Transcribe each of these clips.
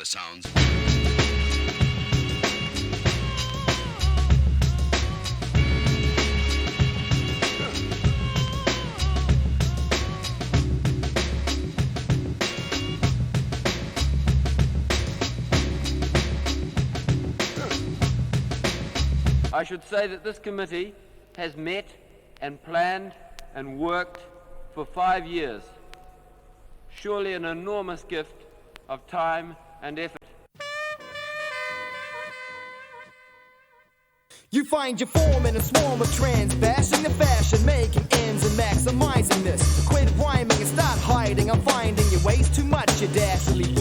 sounds. I should say that this committee has met and planned and worked for 5 years. Surely an enormous gift of time and effort. You find your form in a swarm of trends, bashing the fashion, making ends and maximizing this. Quit rhyming and start hiding. I'm finding your ways too much, you dastardly.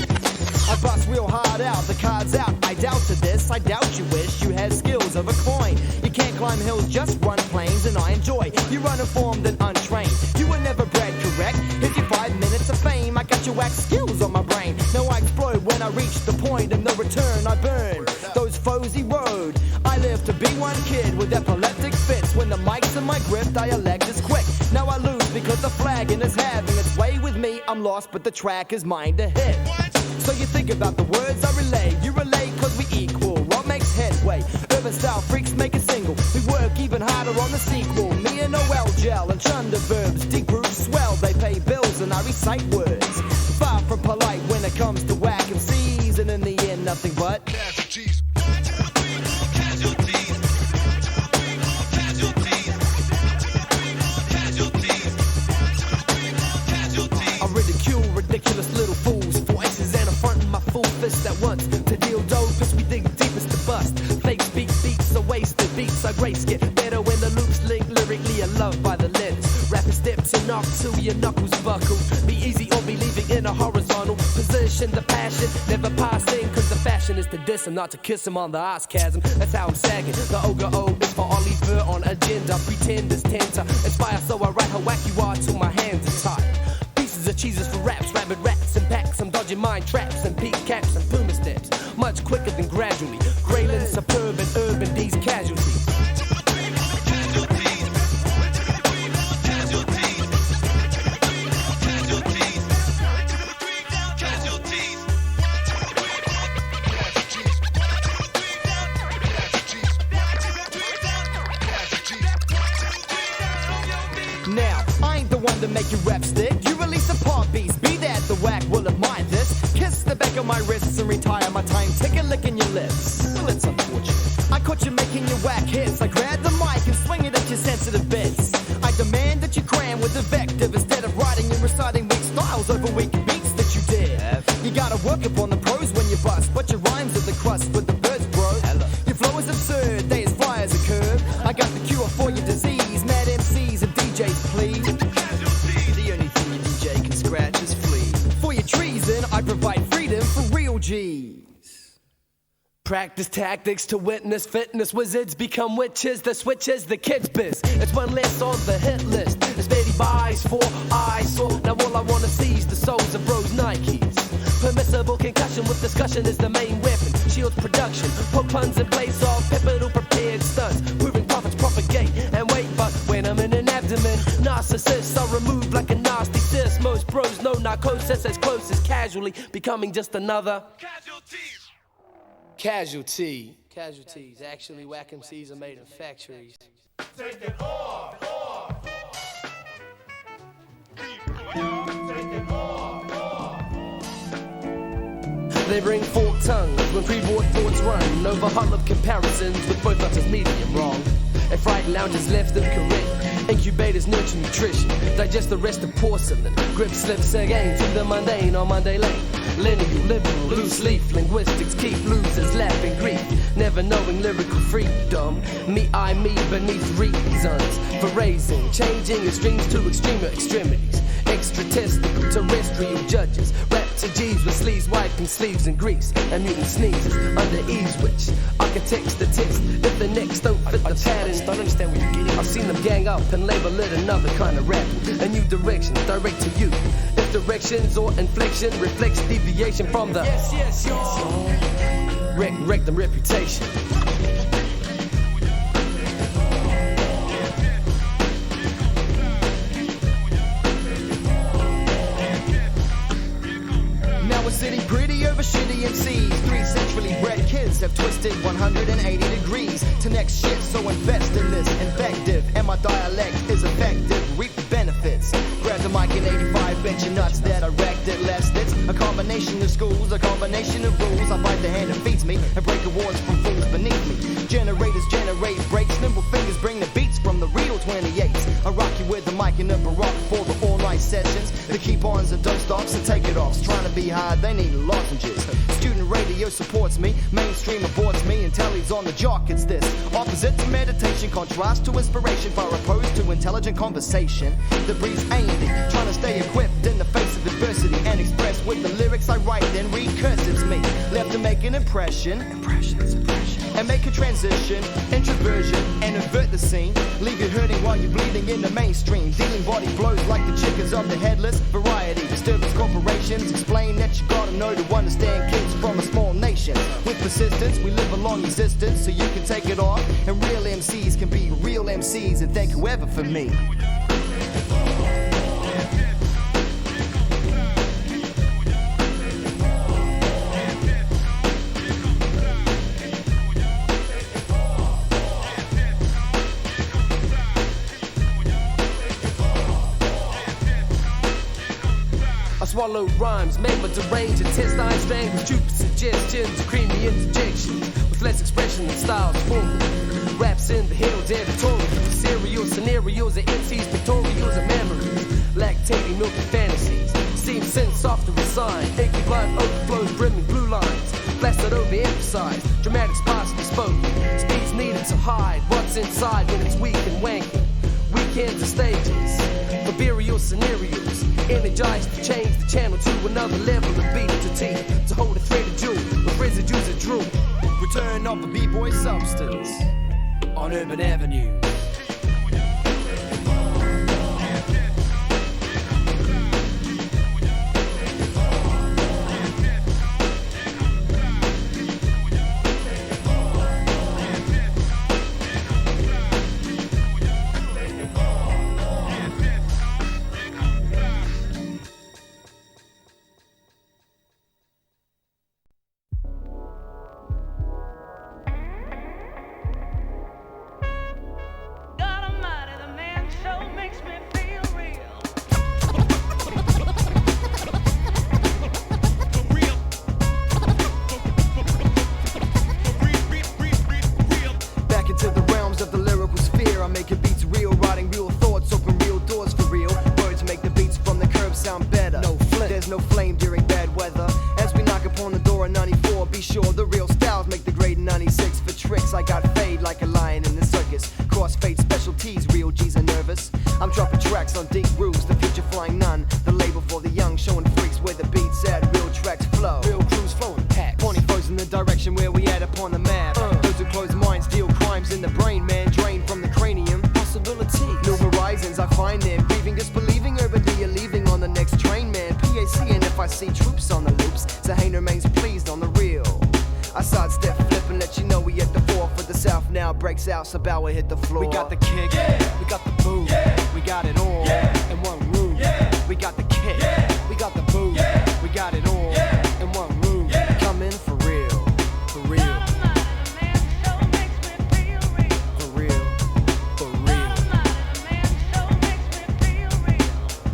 I bust real hard out, the card's out. I doubt to this, I doubt you wish you had skills of a coin. You can't climb hills, just run plains, and I enjoy. You run informed and untrained. You were never bred correct. Here's your 5 minutes of fame. I got your wax skills on my brain. Now I explode when I reach the point of no return. I burn those foes erode. I live to be one kid with epileptic fits. When the mic's in my grip, dialect is quick. Now I lose because the flagging is having its way with me. I'm lost, but the track is mine to hit. So you think about the words I relay. You relate cause we equal. What makes headway? Urban style freaks make a single. We work even harder on the sequel. Me and Noel gel and chunder verbs. Deep roots swell, they pay bills and I recite words. Far from polite when it comes to whack MCs. And in the end, nothing but Casualties. I ridicule ridiculous little fools. Voices and I'm fronting my full fist at once. To deal dough, cause we dig deepest to bust. Fake speak beats are wasted, beats are grace. Get better when the loops link lyrically and loved by the lens. Rapid steps and knock till your knuckles buckle. Be easy or be leaving in a horizontal position. The passion never passing, cause the fashion is to diss him, not to kiss him on the ass chasm. That's how I'm sagging. The ogre O is for Ollie on agenda. Pretenders tend to inspire, so I write how whack you are till my hands are tied. Pieces of cheeses for raps, rabid rats and packs. I'm dodging mind traps and peak caps and puma steps. Much quicker than gradually. Grayland, superb and urban, these casualties. Now, I ain't the one to make your rap stick. You release a pop beast, be that the whack will admire this. Kiss the back of my wrists and retire my time. Take a lick in your lips. Well, it's unfortunate. I caught you making your whack hits. I grab the mic and swing it at your sensitive bits. I demand that you cram with invective instead of writing and reciting weak styles over weak beats that you did. You gotta work upon the pros when you bust, but your rhymes are the crust with the birds, bro. Your flow is absurd, they as fly as a curve. I got the cure for your disease. Mad MCs and DJs, please. The only thing your DJ can scratch is flea. For your treason, I provide freedom for real G's. Practice tactics to witness fitness. Wizards become witches. The switch is the kid's biz. It's one less on the hit list. It's steady buys for eyesore. Now all I wanna see is the souls of bros Nikes. Permissible concussion with discussion is the main weapon. Shields production. Poke puns in place of pivotal prepared stunts. Proving profits propagate and wait, but when I'm in an abdomen, narcissists are removed like a nasty cyst. Most bros know narcosis as close as casually becoming just another Casualties. Actually, whack MCs are made in factories. Take it off. Take it off. They bring forked tongues when pre-board thoughts run over hollow comparisons with both utters medium wrong. And fright lounges left them correct. Incubators nurture nutrition, digest the rest of porcelain. Grip slips again to the mundane on Monday lane. Lineal, liberal, loose leaf, linguistics keep losers laughing grief. Never knowing lyrical freedom. Me beneath reasons for raising, changing extremes to extremer extremities. Extraterrestrial judges, rap to G's with sleeves wiping sleeves and grease, and mutant sneezes under ease, which architects the test. If the next don't fit the pattern, don't understand what you're getting. I've seen them gang up and label it another kind of rap. A new direction, direct to you. If directions or inflection reflects deviation from the yes. Wreck them reputation. was sitting pretty over shitty MCs. 3 centrally bred kids have twisted 180 degrees to next shit, so invest in this invective. And my dialect is effective, reap the benefits. Grab the mic in 85, bet your nuts that I wrecked it less. It's a combination of schools, a combination of rules. I fight the hand that feeds me and break awards from fools beneath me. Generators generate breaks, nimble fingers bring the beats from the real 28s. I rock you with the mic in the Barack for the all-night sessions. The keep-ons and don't stops and take it offs. Trying to be high, they need lozenges. Student radio supports me, mainstream aborts me, and telly's on the jock. It's this opposite to meditation, contrast to inspiration, far opposed to intelligent conversation that breeds A&D, trying to stay equipped in the face of adversity and express with the lyrics I write then read cursives me, left to make an impression, and make a transition, introversion, and invert the scene. Leave you hurting while you're bleeding in the mainstream. Dealing body blows like the chickens of the headless variety. Disturbance corporations explain that you gotta know to understand kids from a small nation. With persistence, we live a long existence, so you can take it off. And real MCs can be real MCs, and thank whoever for me. Swallowed rhymes, made with deranged intestine strain with stupid suggestions, creamy interjections with less expression than styles formal. Raps in the hills, editorial, serial scenarios of MCs, pictorials and memories, lactating milky fantasies. Steam sense off the resign, inky blood overflows, brimming blue lines, blasted overemphasized, dramatic spots bespoken, speeds needed to hide what's inside when it's weak and wanking. Weekends and stages, for scenarios, energized to change the channel to another level of beat to teeth, to hold a threaded jewel with residues of drool. Return of the B-boy substance on Urban Avenue. About we hit the floor. We got the kick, we got the boom, we got it all in one room. We got the kick, we got the boom, we got it all in one room. Coming for real, for real, for real, for real.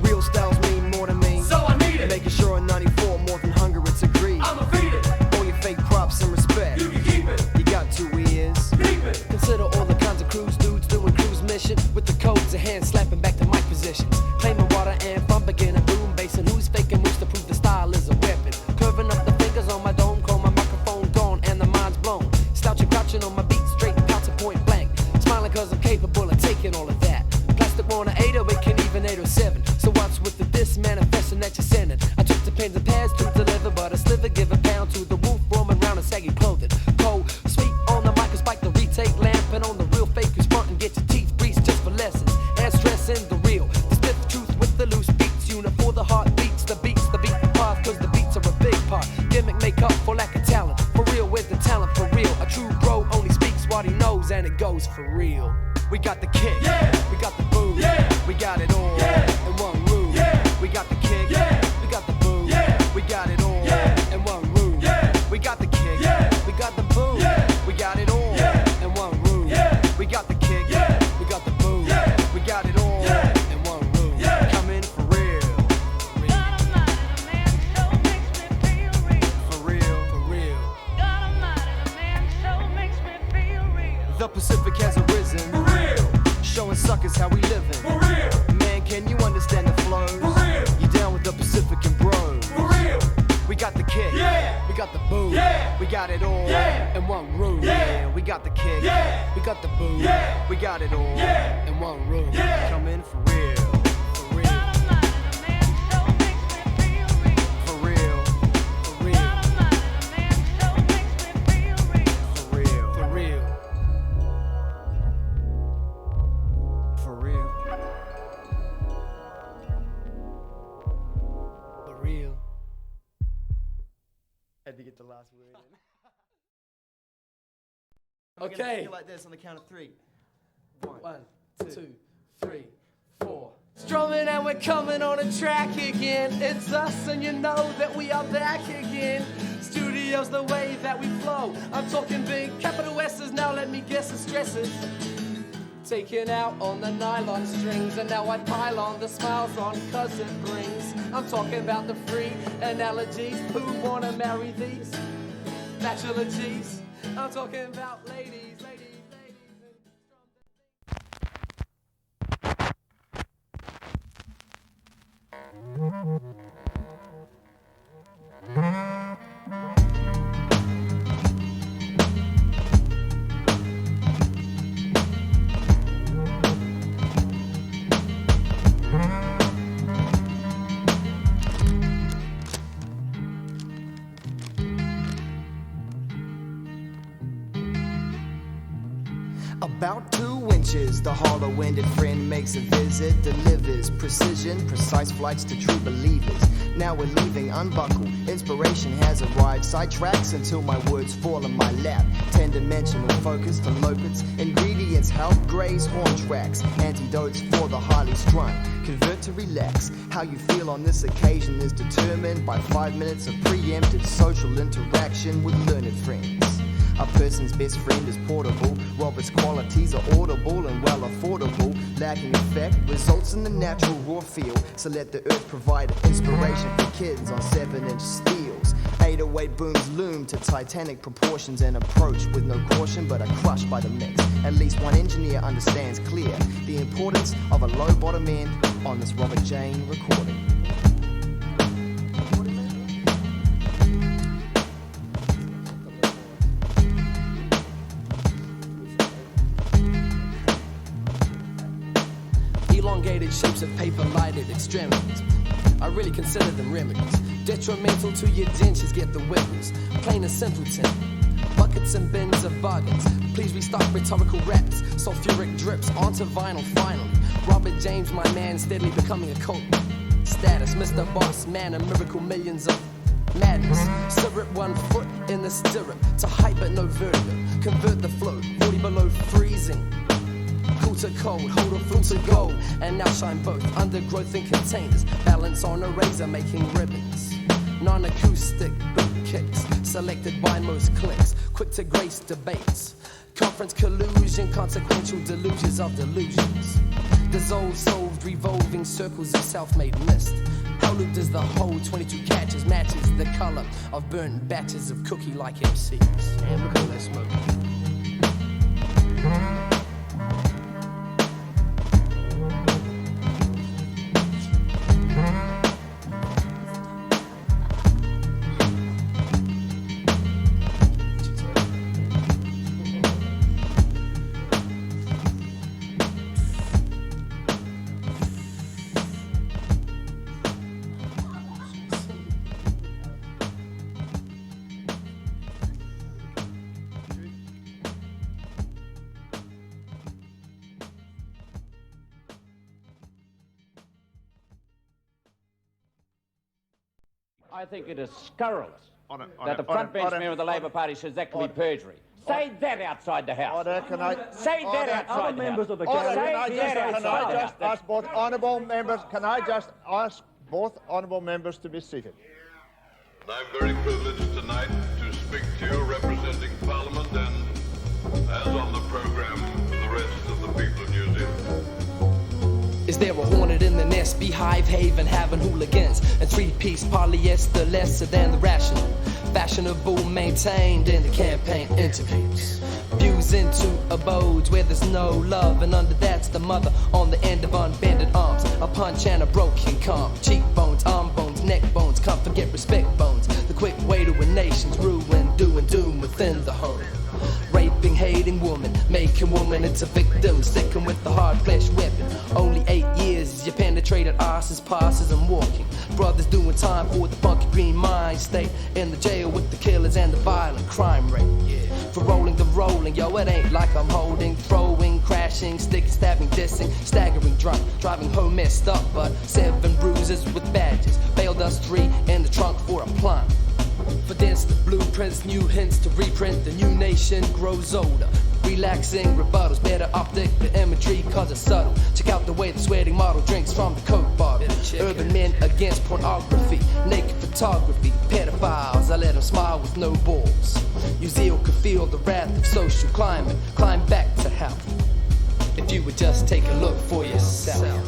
Real styles mean more to me, So I need it. Making sure in 94 more than hunger it's agreed. I'ma feed it. All your fake props and respect. You can keep it. You got 2 ears. Keep it. Consider all the kinds of cruise dudes doing cruise mission with the codes of hand slapping back to mic positions, claiming water and from beginner boom bass and who's faking moves to prove the style is a weapon. Curving up the fingers on my dome, call my microphone gone and the mind's blown. Slouching, crouching on my beat, straight out to point blank, smiling cause I'm capable of taking all of that. Plastic on an 808 can even 807. So what's with the diss manifesting that you're sending? I took the pens and pads to deliver, but a sliver give a pound to the wolf roaming around in saggy clothing. Cold, sweet on the mic and spike the retake lamp, and on the real fake who's front and get your teeth greased just for lessons. And stressing the real, the stiff truth with the loose beats. Unit for the heartbeats, the beat the path, cause the beats are a big part. Gimmick make up for lack of talent. For real with the talent, for real. A true bro only speaks what he knows, and it goes for real. We got the kick, we got the boom, we got it all in one room. We got the kick, we got the boom, we got it all is how we living. For real. Man, can you understand the flows? For real. You down with the Pacific and bros? For real. We got the kick. Yeah. We got the boom. Yeah. We got it all. Yeah. In one room. Yeah. We got the kick. Yeah. We got the boom. Yeah. We got it all. Yeah. In one room. Yeah. Come in for real. For real. For real. For real. For real. For real. For real. For real. Had to get the last word in. Okay. Like this on the count of 3. 1, 2, 3, 4. Strumming and we're coming on a track again. It's us and you know that we are back again. Studio's the way that we flow. I'm talking big capital S's, now let me guess the stresses. Taken out on the nylon strings, and now I pile on the smiles on cause it brings. I'm talking about the free analogies. Who wanna marry these bachelor G's? I'm talking about ladies, ladies, ladies. About 2 inches, the hollow-ended friend makes a visit, delivers precision, precise flights to true believers. Now we're leaving, unbuckle, inspiration has arrived, sidetracks until my words fall in my lap. 10-dimensional focus to lopits, ingredients help graze horn tracks, antidotes for the highly strung, convert to relax. How you feel on this occasion is determined by 5 minutes of preempted social interaction with learned friends. A person's best friend is portable, while its qualities are audible and well affordable. Lacking effect results in the natural raw feel, so let the earth provide inspiration for kids on 7-inch steels. 808 booms loom to titanic proportions and approach with no caution but are crushed by the mix. At least one engineer understands clear the importance of a low bottom end on this Robert Jane recording. Elongated shapes of paper lighted extremities. I really consider them remedies. Detrimental to your dentures, get the wiggles. Plain and simpleton. Buckets and bins of bargains. Please restock rhetorical raps. Sulfuric drips onto vinyl finally. Robert James, my man, steadily becoming a cult status. Mr. Boss Man, a miracle, millions of madness. Syrup 1 foot in the stirrup. To height but no vertigo. Convert the flow. 40 below freezing. Cool to cold, hold a full to go. And now shine both, undergrowth in containers. Balance on a razor making ribbons. Non-acoustic boot kicks, selected by most clicks. Quick to grace debates. Conference collusion, consequential delusions of delusions. Dissolved, solved, revolving circles of self-made mist. How looped is the whole 22 catches, matches the color of burnt batches of cookie-like MCs. Damn, look at all that smoke. I think it is scurrilous that the front bench member of the Labor Party says that could be perjury. Say that outside the House. Can I... Say that outside the House. Of the can I just ask both honourable members? Can I just ask both honourable members to be seated? I'm very privileged tonight to speak to you representing Parliament and, as on the programme, the rest of the people of New Zealand. Is there a hornet in the nest? Beehive, haven, having hooligans. And 3-piece polyester, lesser than the rational. Fashionable, maintained in the campaign interviews. Views into abodes where there's no love, and under that's the mother on the end of unbended arms. A punch and a broken calm. Cheekbones, arm bones, neck bones, can't forget respect bones. The quick way to a nation's ruin, doing doom within the home. Raping, hating woman, making woman into victim, sticking with the hard flesh weapon. Only 8 years, you penetrated asses, passes and walking. Brothers doing time for the funky green mind state. In the jail with the killers and the violent crime rate. For rolling the rolling, yo, it ain't like I'm holding, throwing, crashing, stick, stabbing, dissing, staggering drunk, driving home messed up, but 7 bruises with badges. Bailed us 3 in the trunk for a plump. For this, the blueprints, new hints to reprint. The new nation grows older. Relaxing rebuttals, better optic the imagery cause it's subtle. Check out the way the sweating model drinks from the coke bottle. Urban men against pornography, naked photography, pedophiles, I let them smile with no balls. Your zeal could feel the wrath of social climate, climb back to health. If you would just take a look for yourself.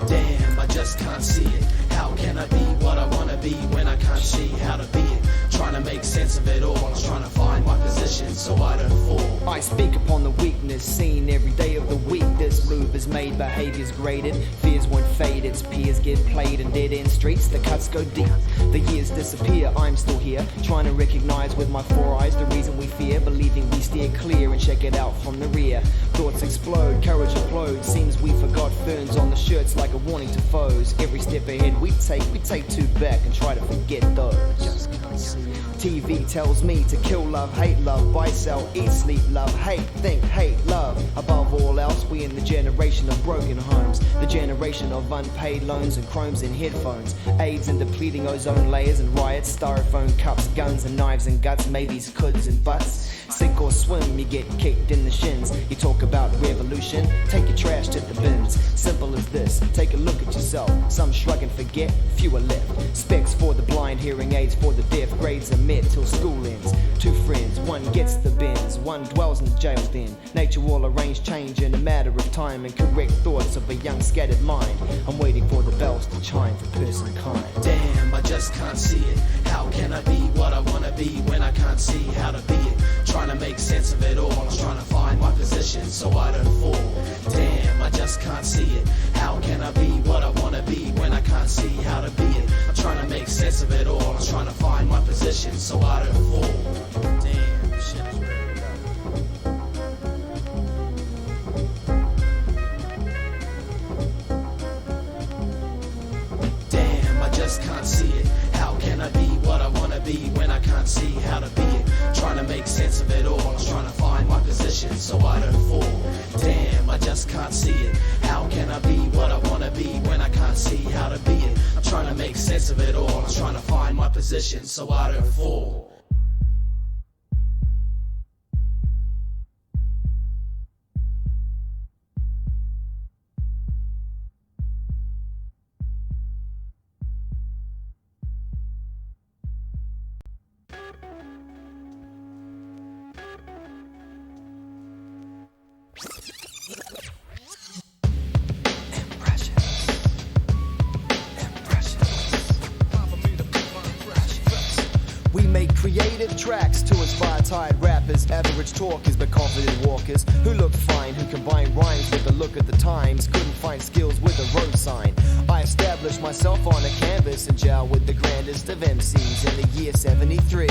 Damn, I just can't see it. How can I be what I wanna be when I can't see how to be it? Trying to make sense of it all, trying to find my position so I don't fall. I speak upon the weakness seen every day of the week. This move is made, behaviors graded, fears won't fade, its peers get played in dead-end streets, the cuts go deep. The years disappear, I'm still here, trying to recognize with my 4 eyes the reason we fear, believing we steer clear and check it out from the rear. Thoughts explode, courage implodes, seems we forgot ferns on the shirts like a warning to foes. Every step ahead we take 2 back and try to forget those. TV tells me to kill love, hate love, buy, sell, eat, sleep, love, hate, think, hate, love. Above all else, we in the generation of broken homes, the generation of unpaid loans and chromes in headphones, AIDS and depleting ozone layers and riots, styrofoam cups, guns and knives and guts, maybes, coulds and buts. Sink or swim, you get kicked in the shins. You talk about revolution, take your trash to the bins. Simple as this, take a look at yourself. Some shrug and forget, few are left. Specs for the blind, hearing aids for the deaf. Grades are met till school ends. 2 friends, one gets the bends, one dwells in the jail den. Nature will arrange change in a matter of time and correct thoughts of a young scattered mind. I'm waiting for the bells to chime for person kind. Damn, I just can't see it. How can I be what I wanna be when I can't see how to be it? Trying to make sense of it all, I'm trying to find my position so I don't fall. Damn, I just can't see it. How can I be what I wanna be when I can't see how to be it? I'm trying to make sense of it all, I'm trying to find my position so I don't fall. Damn, shit is ready to go. Damn, I just can't see it. How can I be what I wanna be when I can't see how to be it? Trying to make sense of it all, I'm trying to find my position so I don't fall. Damn, I just can't see it. How can I be what I wanna be when I can't see how to be it? I'm trying to make sense of it all, I'm trying to find my position so I don't fall. We make creative tracks to inspire tired rappers, average talkers but confident walkers who look fine, who combine rhymes with the look of the times, couldn't find skills with a road sign. I established myself on a canvas in jail with the grandest of MCs in the year 73.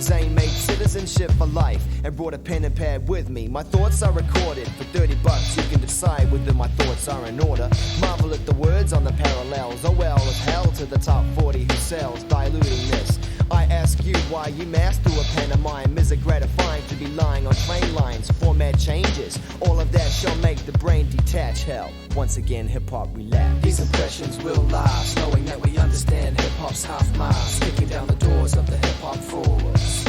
Zane made citizenship for life and brought a pen and pad with me. My thoughts are recorded. For $30 you can decide whether my thoughts are in order. Marvel at the words on the parallels. Oh well, it's hell to the top 40 who sells, diluting this. I ask you why you master a pantomime. Is it gratifying to be lying on train lines? Format changes, all of that shall make the brain detach. Hell, once again hip-hop relapse. These impressions will last, knowing that we understand hip-hop's half-mast, kicking down the doors of the hip-hop floors,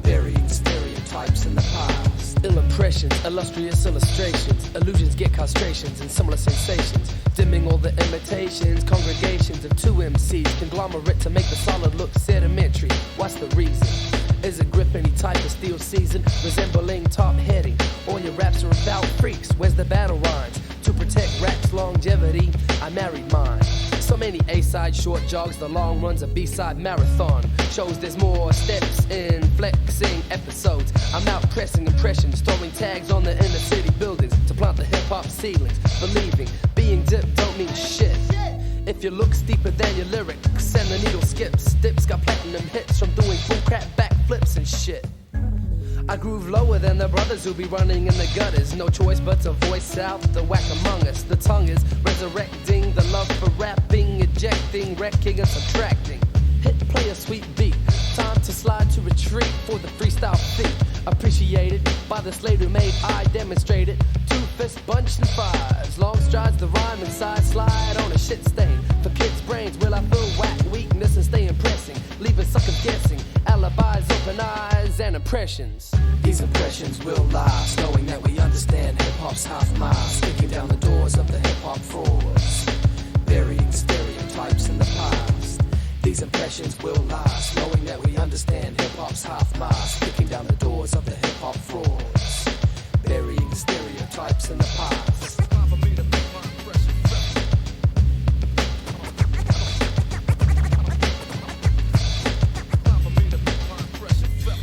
burying stereotypes in the past. Ill impressions, illustrious illustrations, illusions get castrations and similar sensations, dimming all the imitations, congregations of 2 MCs, conglomerate to make the solid look sedimentary. What's the reason? Is it grip any type of steel season, resembling top heading? All your raps are about freaks, where's the battle rhymes? To protect rap's longevity, I married mine. So many A-side short jogs, the long run's a B-side marathon. Shows there's more steps in flexing episodes. I'm out pressing impressions, throwing tags on the inner city buildings to plant the hip-hop ceilings, believing your looks deeper than your lyrics, and the needle skips. Dips got platinum hits from doing full crap backflips and shit. I groove lower than the brothers who be running in the gutters. No choice but to voice out the whack among us. The tongue is resurrecting the love for rapping, ejecting, wrecking and subtracting. Hit play a sweet beat. Time to slide to retreat for the freestyle feat. Appreciated by the slave who made I demonstrate it. Two fists bunched in fives. Long strides the rhyme and side slide on a shit stain. For kids' brains will I feel whack weakness and stay impressing. Leaving suckers guessing. Alibis, open eyes and impressions. These impressions will last, knowing that we understand hip-hop's half-mast, kicking down the doors of the hip-hop frauds, burying stereotypes in the past. These impressions will last, knowing that we understand hip-hop's half-mast, kicking down the doors of the hip-hop frauds, burying stereotypes in the past.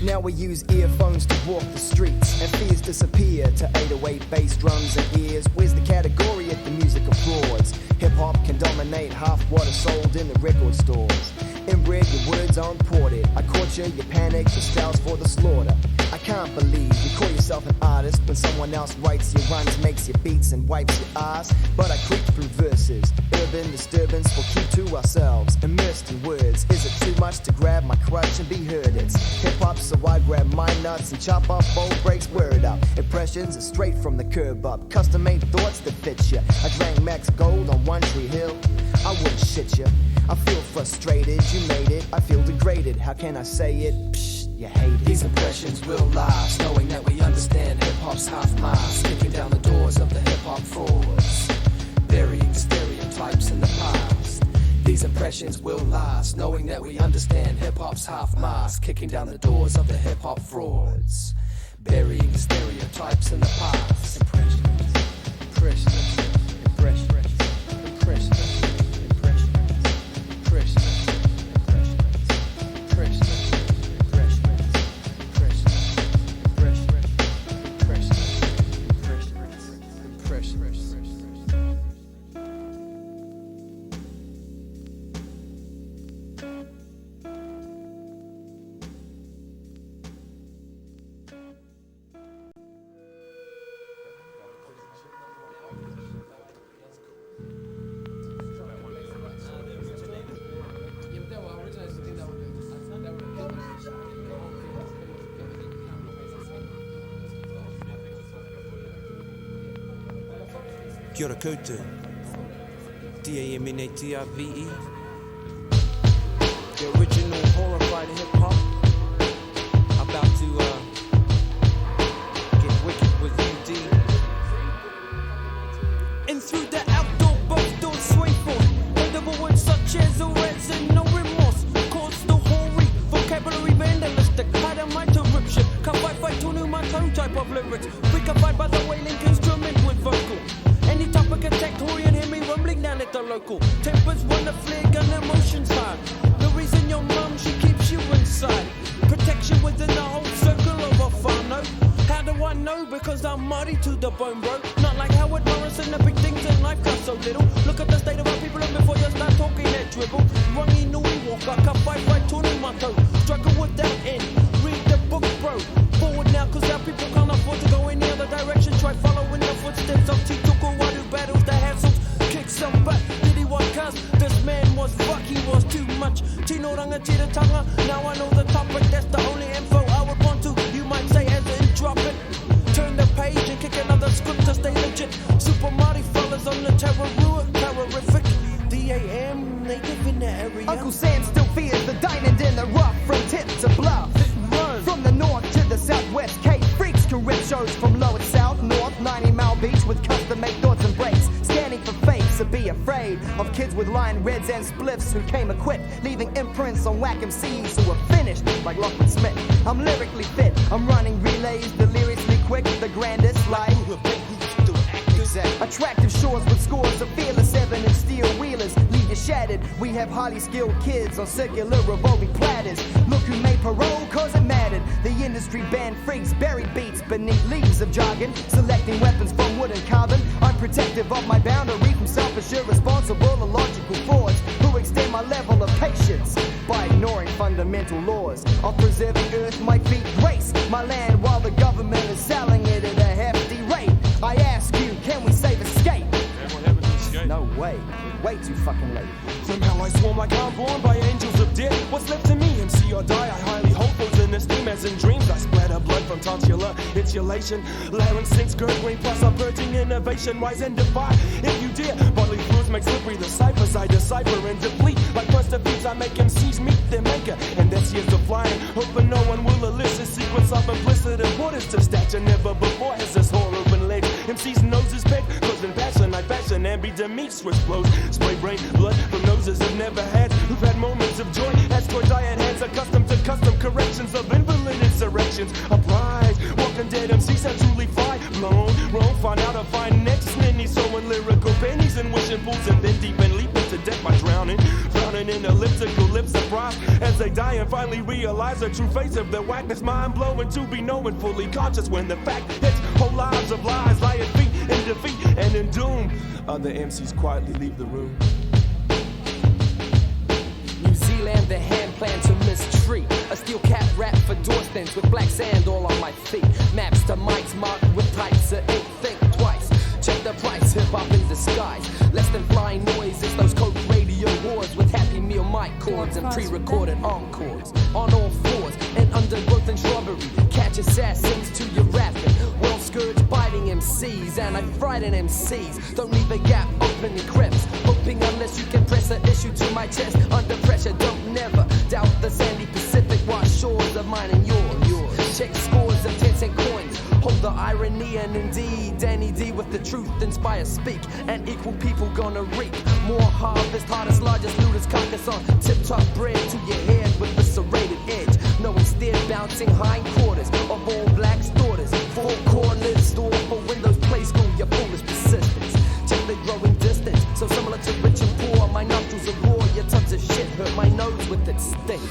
Now we use earphones to walk the streets, and fears disappear to 808 bass drums and ears. Where's the category at the music of frauds? Hip-hop can dominate half what is sold in the record stores. Inbred, your words are imported. I caught you panic, your style's for the slaughter. I can't believe you call yourself an artist when someone else writes your rhymes, makes your beats and wipes your ass. But I creep through verses. Urban Disturbance will keep to ourselves, immersed in words. Is it too much to grab my crutch and be heard? It's hip-hop, so I grab my nuts and chop up bold breaks, word up. Impressions are straight from the curb up, custom-made thoughts that fit you. I drank Max Gold on One Tree Hill, I wouldn't shit you. I feel frustrated, you made it, I feel degraded. How can I say it? Psh, you hate it. These impressions will last, knowing that we understand hip-hop's half-mast, kicking down the doors of the hip-hop frauds, burying stereotypes in the past. These impressions will last, knowing that we understand hip-hop's half-mast, kicking down the doors of the hip-hop frauds, burying stereotypes in the past. Impressions, impressions, impressions, impressions. Kia ora koutou. D-A-M-N-A-T-I-V-E. The original horrified hip-hop. About to get wicked with UD. And through the outdoor, both doors swing for edible words such as arrest and no remorse. Cause the hoary vocabulary vandalistic. Hide a my interruption. Can't fight to new my tone type of lyrics. We can fight by the wailing instrument with vocal. Any topic attack, Tory and Hame rumbling down at the local. Tempers run a flag and emotions high. The reason your mum, she keeps you inside. Protection within the whole circle of a whānau. How do I know? Because I'm muddy to the bone, bro. Not like Howard Morrison, the big things in life cost so little. Look at the state of our people and before you start talking that dribble. Rangi nui waka, ka fight tunu mato. Struggle without end. Read the book, bro. Forward now, cause our people can't afford to go any other direction. Try following the footsteps of Tituko Wadu battles the hassles. Kick some butt, did he want cuss? This man was fuck, he was too much. Tino ranga tira tanga, now I know the topic. That's the only info I would want to. You might say as in drop it. Turn the page and kick another script to stay legit. Super Marty fellas on the terror, terrorific. D-A-M, native in the area. Uncle Sam still fears the diamond in the rough from tip to bluff. From the north to the southwest, Cape freaks can rip shows from low and south, north, 90-mile beach with custom-made thoughts and breaks. Scanning for fakes to be afraid of kids with line reds and spliffs who came equipped, leaving imprints on whack MCs who are finished like Lockwood Smith. I'm lyrically fit, I'm running relays, deliriously quick, the grandest like attractive shores with scores of fearless 7-inch steel wheelers. Leave you shattered. We have highly skilled kids on circular revolving platters. Look who made parole cause it mattered. The Industry banned freaks, buried beats beneath leaves of jargon. Selecting weapons from wood and carbon. I'm protective of my boundary from selfish, irresponsible, illogical frauds who extend my level of patience by ignoring fundamental laws of preserving earth. My feet grace my land while the government is selling it at a hefty rate. I ask you, can we save escape? No way. Way too fucking late. Somehow I swarm like I'm born by angels of death. What's left to me, MC or die? I highly hope those in esteem as in dreams. I splatter blood from tonsillar insulation. Larynx sinks, gurgling, plus I'm purging innovation. Rise and defy if you dare. Bodily fluids make slippery the ciphers I decipher and deplete. Like monster beats I make MCs meet their maker. And that's years of flying, hoping no one will elicit secrets of implicit importance to stature. Never before has this horror been laid. MC's noses pegged, causing passion I fashion and be meat switch blows. Spray brain blood from noses have never had. Who've had moments of joy as toy diet hands accustomed to custom corrections of invalid insurrections. Uprise, walking dead MCs have truly fly blown. Wrong, find out I find next many sewing lyrical pennies and wishing fools and then deep and leaping to death by drowning. Drowning in elliptical lips surprised as they die and finally realize the true face of their whackness. Mind blowing to be knowing fully conscious when the fact hits whole lives of lies lie at feet in defeat and in doom. Other MCs quietly leave the room. New Zealand, the hand plan to mistreat. A steel cap wrapped for door stands with black sand all on my feet. Maps to mics marked with types of ink. Think twice. Check the price, hip hop in disguise. Less than flying noises, those coke radio wars with Happy Meal mic chords and pre-recorded encores. On all fours, and undergrowth and shrubbery. Catch assassins to your rapping. Well scourge biting MCs, and I frighten MCs. Don't leave a gap open in creps. Hoping unless you can press an issue to my chest. Under pressure, don't never doubt the sandy Pacific wash shores of mine and yours. Check scores of 10-cent coins. Hold the irony and indeed Danny D with the truth inspire speak. And equal people gonna reap more harvest, hardest, largest, looters carcass on tip-top bread to your head with the serrated edge. No, instead bouncing hindquarters of all blacks' daughters. Four corners, store for windows, play school, your foolish persistence. Check the growing distance, so similar to rich and poor. My nostrils are raw, your tons of shit hurt my nose with its stink.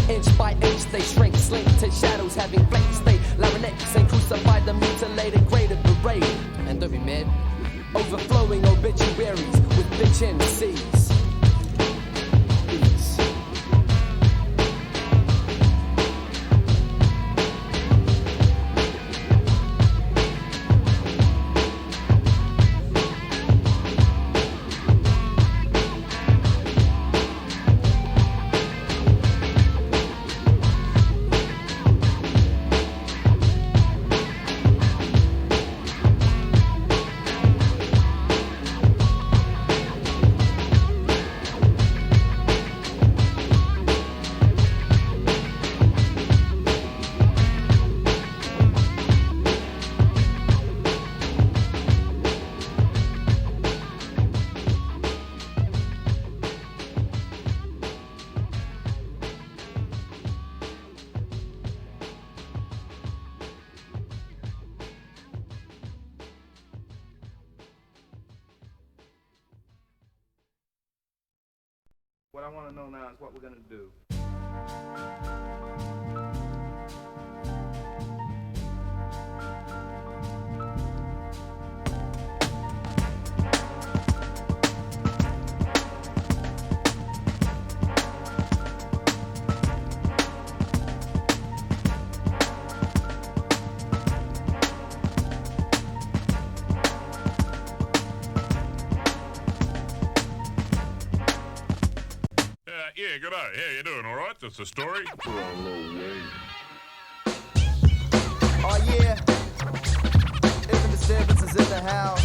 Inch by inch they shrink, slink to shadows having flanks. They larynx and crucify the mutilated, graded parade. And don't be mad, overflowing obituaries with bitch MCs. What I want to know now is what we're going to do. Yeah, good day. How you doing, all right? That's the story. Oh yeah, Urban Disturbance is in the house,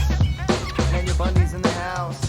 and your Bundy's in the house.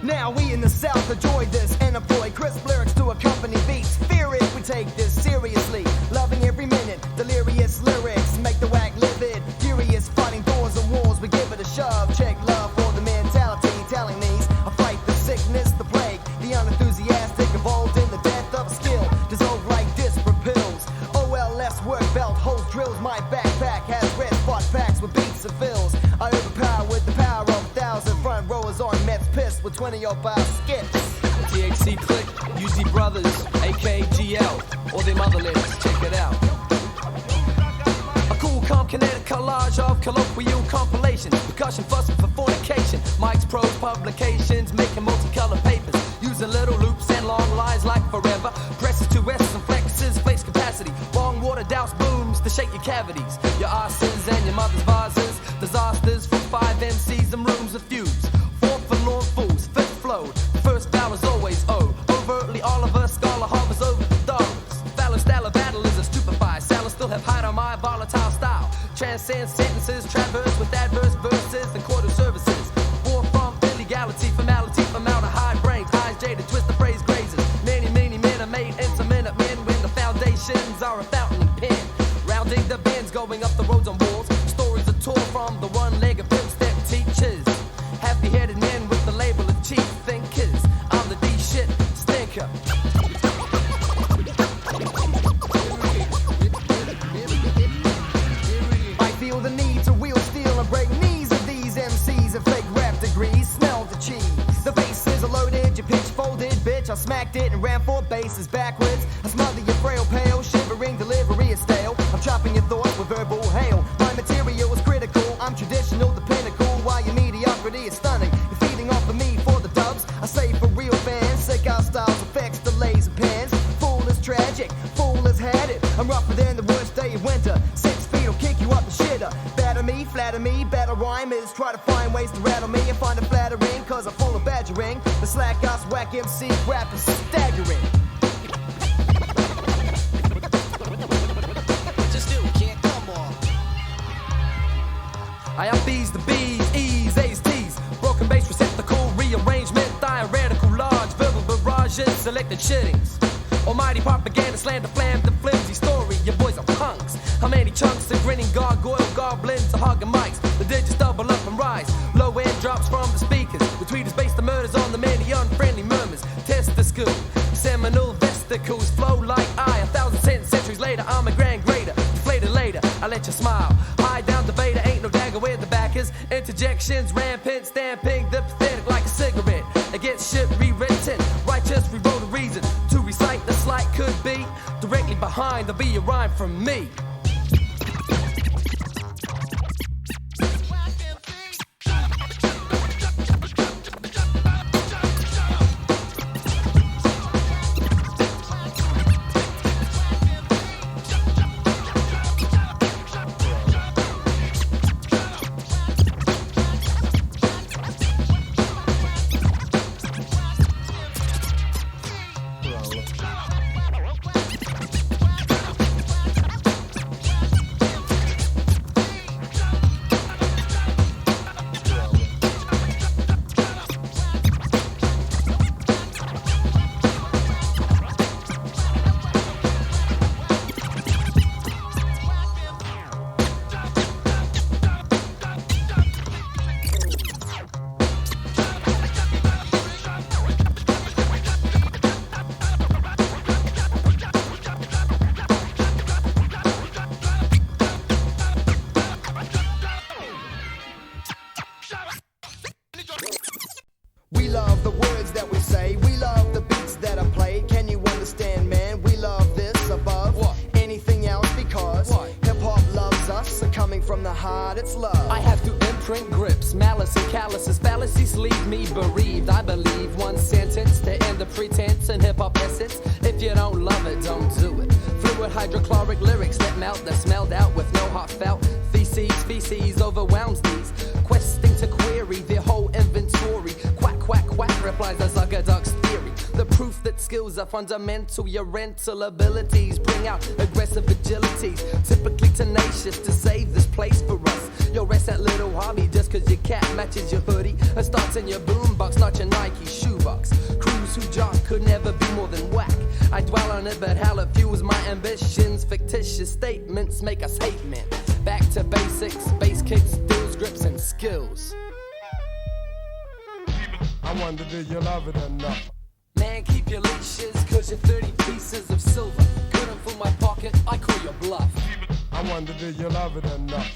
Now we in the South enjoy this and employ crisp lyrics to accompany beats. Fear it, we take this seriously, loving every minute. Delirious lyrics make the whack livid, furious, fighting doors and walls. We give it a shove. Check love for the mentality, telling these I fight the sickness, the plague, the unenthusiastic, involved in the death of skill, dissolve like disparate pills. OLS work belt holds drills. My backpack has red spot packs with beats and fills. I overpower with the power of 1,000 front rowers on Mets pissed with 20 old bar skips. THC Click, UZ Brothers, AKGL, or them other lyrics, check it out. A cool, calm, kinetic collage of colloquial compilations, percussion fussing for fornication, mics, pros, publications, making multicolored papers, using little loops and long lines like forever, presses to S's and flexes, face capacity, long water douse booms to shake your cavities, your arses and your mother's vases, disasters from 5 MCs and rooms of fuse, 4 forlorn fools, 5th flowed, the first foul is always O, overtly Oliver, scholar hovers over the dollars, fallow style of battle is a stupefied, salads still have hide on my volatile style, transcend sentences, traverse with adverse verses and quarter services, war from illegality, formality, formaldehyde brains, eyes jaded, twist the phrase grazes, many men are made into minute men when the foundations are a fountain and pen, rounding the bends, going up the roads on walls, stories are tore from the one-legged pimp-step teachers, happy-headed men with the label of chief thinkers, I'm the D-shit stinker. I feel the need to wheel steel and break knees of these MCs and fake rap degrees, smell the cheese. The bases are loaded, your pitch folded, bitch, I smacked it and ran 4 bases backwards. I smother your frail, pale, shivering delivery is stale. I'm chopping your thoughts with verbal hail. My material is critical, I'm traditional, the pinnacle, while your mediocrity is stunning. You're feeding off of me for the dubs, I say for real fans, sick out styles, effects, delays and pans. Fool is tragic, fool has had it, I'm rougher than the worst day of winter. 6 feet will kick you up the shitter. Batter me, flatter me, better rhyme is try to find ways to rattle me and find it flattering, cause I'm full of badgering. The slack ass whack MC rap is staggering. Just still can't come on. I up B's the B's, E's, A's, T's, broken bass receptacle, rearrangement, theoretical, large verbal barrages, selected shittings. Almighty propaganda, slander, flam, the flimsy story. Your boys are punks. How many chunks of grinning gargoyle goblins are hogging mics? The digits double up and rise. Low end drops from the speakers. The tweeters base the murders on the many unfriendly murmurs. Test the school. Seminal vesicles flow like I. 1,000 centuries later, I'm a grand grader. Deflated later, I let you smile. High down the beta, ain't no dagger where the back is. Interjections, rampant, stamping the pathetic like a cigarette. Against shit rewritten, righteous rewrote a reason to recite the slight could be. Directly behind, there'll be a rhyme from me. Fundamental, your rental abilities bring out aggressive agilities, typically tenacious to save this place for us. You'll rest that little hobby just cause your cap matches your hoodie and starts in your boombox, not your Nike shoebox. Crews who jock could never be more than whack. I dwell on it, but how it fuels my ambitions. Fictitious statements make us hate men. Back to basics, bass kicks, deals, grips, and skills. I wonder do you love it or not? Man, keep your leashes, cause you're 30 pieces of silver. Couldn't fool my pocket, I call your bluff. I wonder do you love it or not?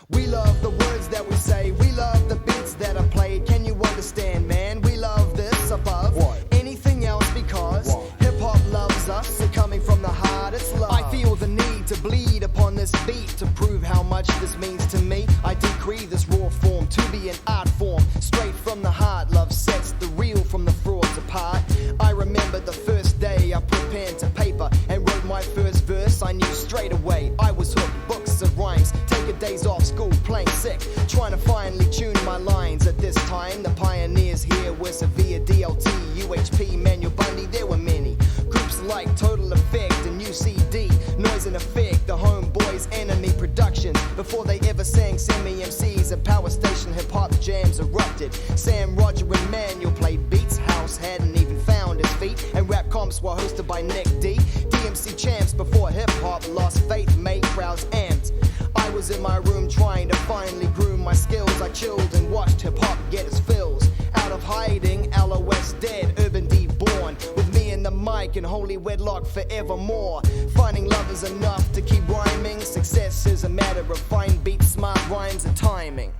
We love the words that we say, we love the beats that are played. Can you understand, man? We love this above anything else. because hip-hop loves us, so coming from the heart, it's love. I feel the need to bleed upon this beat to prove how much this means to me. I decree this raw form to be an art form, straight from the heart. Love sets the real from the frauds apart. I remember the first day I put pen to paper and wrote my first verse. I knew straight away I was hooked. Books of rhymes, taking days off school, playing sick, trying to finally tune my lines. At this time, the pioneers here were Severe, DLT, UHP, Manuel Bundy. There were many groups like Total Effect and UCD, Noise and Effect, the Homeboys, Enemy Productions. Before they ever sang semi-MCs at Power Station, hip-hop jams erupted. Sam, Roger and Manuel played beats. House hadn't even found his feet, and rap comps were hosted by Nick D. DMC champs before hip-hop lost faith, made crowds amped. I was in my room trying to finally groom my skills. I chilled and watched hip-hop get its fills. Out of hiding, LOS dead, Urban D born, with me in the mic and holy wedlock forevermore. Finding love is enough to keep rhyming. Success is a matter of fine beats, smart rhymes and timing.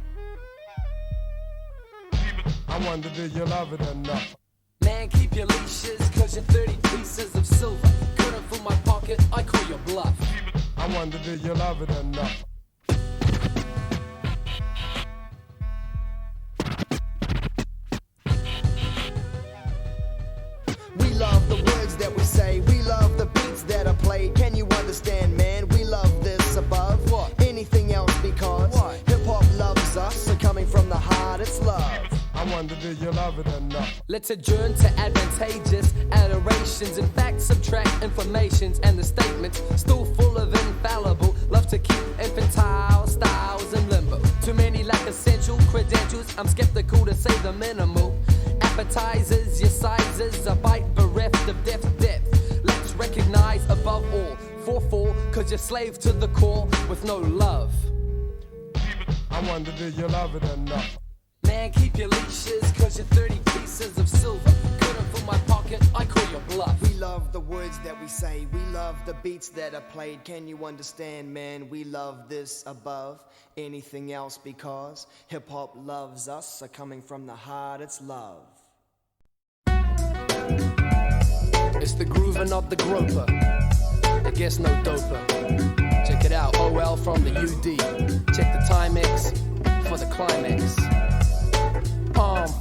I wonder, do you love it enough? Man, keep your leashes, cause you're 30 pieces of silver. Couldn't fill my pocket, I call your bluff. I wonder, do you love it enough? We love the words that we say, we love the beats that are played. Can you understand, man? We love this above anything else because hip-hop loves us, so coming from the heart, it's love. I wonder, do you love it enough? Let's adjourn to advantageous adorations. In fact, subtract informations and the statements still full of infallible. Love to keep infantile styles in limbo. Too many lack essential credentials. I'm skeptical to say the minimal. Appetizers, your sizes, a bite bereft of depth. Let's recognize above all 4-4, cause you're slave to the core with no love. I wonder, do you love it enough? Man, keep your leashes, cause you're 30 pieces of silver. Couldn't fill my pocket, I call your bluff. We love the words that we say, we love the beats that are played. Can you understand, man? We love this above anything else because hip-hop loves us, so coming from the heart, it's love. It's the groove and not the groper. I guess no doper. Check it out, OL from the UD. Check the Timex for the climax.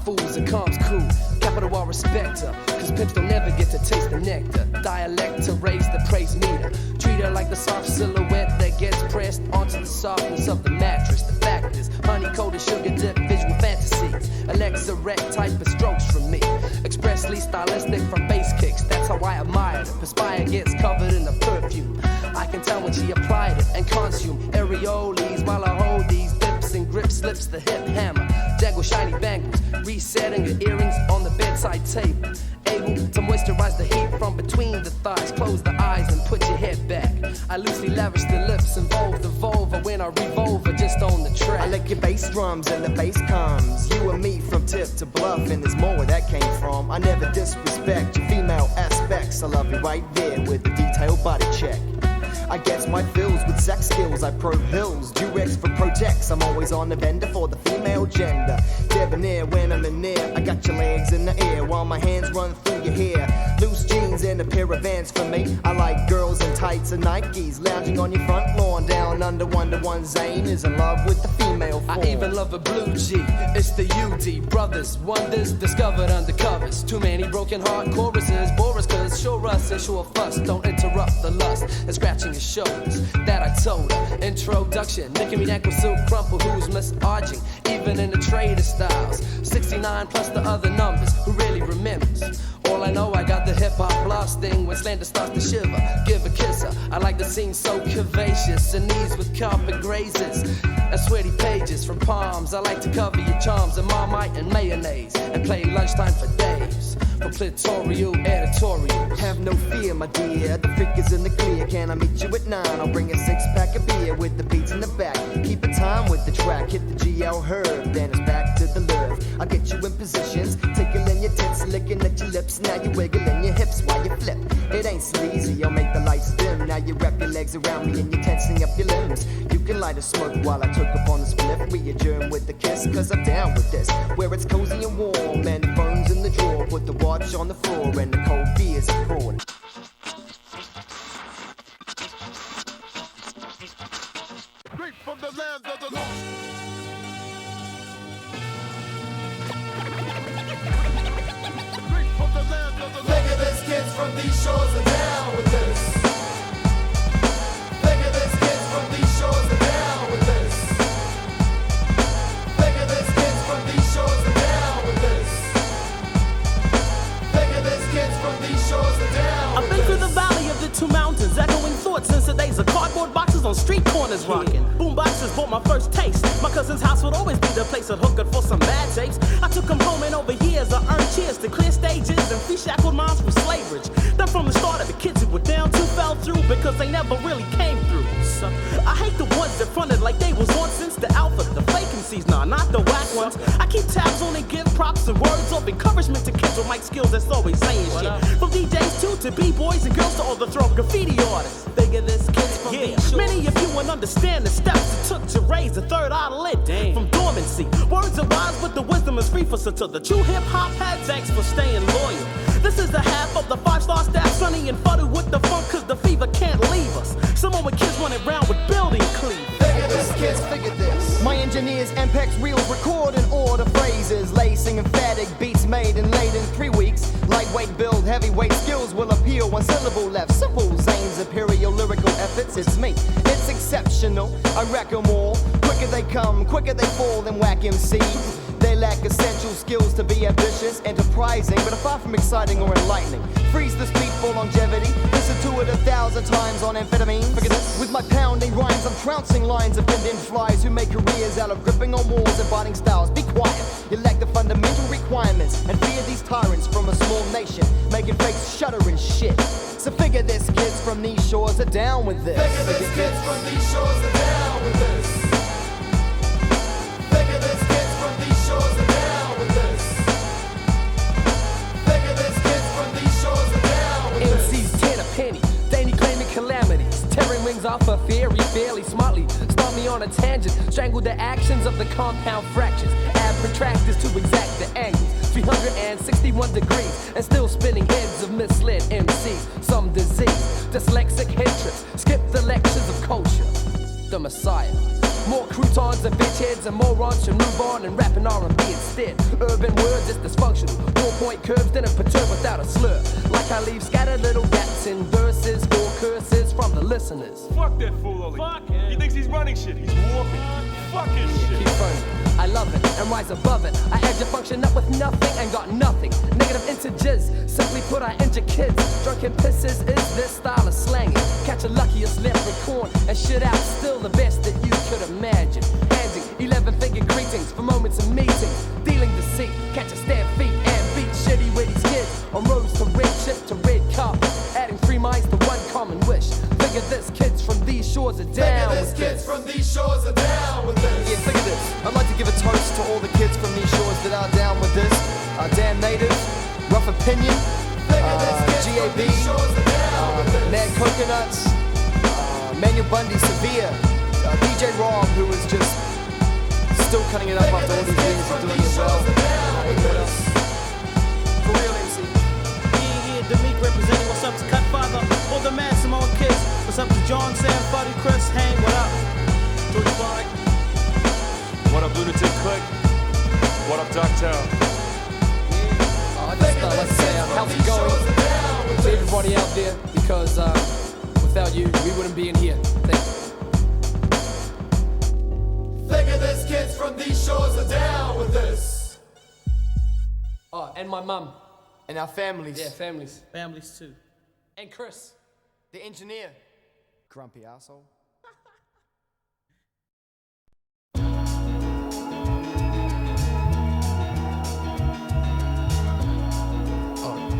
Fools, it comes cool. Capital R respecter, cause pimps don't never get to taste the nectar. Dialect to raise the praise meter. Treat her like the soft silhouette that gets pressed onto the softness of the mattress. The fact is, honey-coated sugar dip visual fantasies. Alexa wreck type of strokes from me. Expressly stylistic from bass kicks, that's how I admire it. Perspire gets covered in the perfume. I can tell when she applied it and consume areoles while I hold these dips and grip slips the hip hammer. Jaggle shiny bangles, resetting your earrings on the bedside table. Able to moisturize the heat from between the thighs. Close the eyes and put your head back. I loosely lavish the lips, involve the vulva when I revolve her just on the track. I lick your bass drums and the bass comes. You and me from tip to bluff, and there's more where that came from. I never disrespect your female aspects. I love you right there with the detailed body check. I guess my fills with sex skills. I probe hills, Durex for Protex. I'm always on the vendor for the female gender. Debonair when I'm in there. I got your legs in the air while my hands run through your hair. Loose jeans and a pair of Vans for me. I like girls in tights and Nikes, lounging on your front lawn down under 1-to-1. Zane is in love with the female form. I even love a blue G. It's the UD brothers, wonders discovered under covers. Too many broken heart choruses, bore us cause sure us and sure fuss. Don't interrupt the lust and scratching your shoulders. That I told her. Introduction, nicking me ankle silk crumple who's massaging. Even in the trader styles. 69 plus the other numbers. Who really remembers? All I know, I got the hip-hop blasting when slander starts to shiver. Give a kisser. I like the scene so curvaceous. And knees with carpet grazes. And sweaty pages from palms. I like to cover your charms in Marmite and mayonnaise. And play lunchtime for days. For clitorial editorials. Have no fear, my dear. The freak is in the clear. Can I meet you at 9? I'll bring a 6-pack of beer with the beats in the back. Keep a time with the track. Hit the GL herb. Then it's back to the love. I'll get you in positions. Tickling your tits, licking at your lips. Now you're wiggling your hips while you flip. It ain't sleazy. I'll make the lights dim. Now you wrap your legs around me and you're tensing up your limbs. You can light a smoke while I took upon the split. We adjourn with the kiss, cause I'm down with this. Where it's cozy and warm and phones in in the drawer, put the watch on the floor, and the cold beers are pouring. Straight from the lands of the lost. Straight from the lands of the lost. Look at this, kids from these shores are down with this. Look at this, kids from these shores are down with this. Look at this, kids from these shores are down with this. Look at this, kids from these shores are down. I've been through the valley of the two mountains, echoing thoughts since the days of cardboard boxes on street corners rocking. Boom boxes bought my first taste. My cousin's house would always be the place I'd hook up for some mad tapes. I took them home and over years I earned cheers to clear stages and free shackled moms from slavery. Then from the start of the kids who were down too fell through because they never really came through. So I hate the ones that fronted like they was on since the alpha, the vacancies, nah, not the whack ones. I keep tabs on and give props and words of encouragement to kids with mic skills that's always saying shit. From DJs too to B-boys and girls to overthrow graffiti artists. Bigger this kids from many of you won't understand the steps it took to raise the third eyelid from dormancy. Words are wise, but the wisdom is free for so to the true hip-hop heads. Thanks for staying loyal. This is the half of the 5-star staff, sunny and fuddled with the funk, cause the fever can't leave us. Someone with kids running around with building clean. Figure this, kids, figure this. My engineers, MPEX reels, record and order phrases, lacing emphatic beats made and laid in 3 weeks. Lightweight build, heavyweight skills will appeal. One syllable left, simple. Zane's imperial lyrical efforts, it's me. It's exceptional, I wreck them all. Quicker they come, quicker they fall than whack MCs. They lack essential skills to be ambitious, enterprising, but far from exciting or enlightening. Freeze the speed for longevity. Listen to it 1,000 times on amphetamine. Forget this. With my pounding rhymes, I'm trouncing lines of Indian flies who make careers out of gripping on walls and biting styles. Be quiet. You lack the fundamental requirements and fear these tyrants from a small nation, making fakes shudder and shit. So figure this, kids from these shores are down with this. Figure this, kids from these shores are down with this. Figure this, kids from these shores are down with this. Figure this, kids from these shores are down with this. MC's 10 a penny, daily claiming calamities, tearing wings off a fairy fairly smartly. Start me on a tangent, strangle the actions of the compound fractions. Add protractors to exact the angles. 361 degrees, and still spinning heads of misled MCs. Some disease, dyslexic head trips, skip the lectures of culture. The Messiah. More croutons and bitch heads and morons should move on and rap in R&B instead. Urban words is dysfunctional. 4-point curves didn't perturb without a slur. Like I leave scattered little gaps in verses or curses from the listeners. Fuck that fool, Ollie. Fuck him. He thinks he's running shit. He's warping. Fuck his shit. Keep running. I love it and rise above it. I add your function up with nothing and got nothing. Negative integers, simply put I injure kids. Drunken pisses is this style of slanging. Catch a luckiest leprechaun and shit out still the best that you could imagine. Handing 11-figure greetings for moments of meetings. Dealing deceit, catch a stab feet and beat shitty with these kids. On roads to red chip to red carpet. Adding 3 minds to one common wish. Figure this, kids from these shores are down. Figure this, kids from these shores are down with this. Yeah, figure this. I'd like to give a toast to all the kids from these shores that are down with this. Damn Native, Rough Opinion, GAB, Mad Coconuts, Manuel Bundy, Severe, DJ Rob, who is just still cutting it up after all these years and doing it well. What else? For real, MC. Yeah, Demique representing what's up to Cutfather, all the Mad Simone kids. What's up to John, Sam, Buddy, Chris, Hame, what up? George Clark. What up, Lunatic Click? What up, Ducktail? I just like to say how's it going to everybody out there, because without you, we wouldn't be in here. Thank you. Figure this, kids from these shores are down with this. Oh, and my mum. And our families. Yeah, families. Families too. And Chris. The engineer. Grumpy asshole.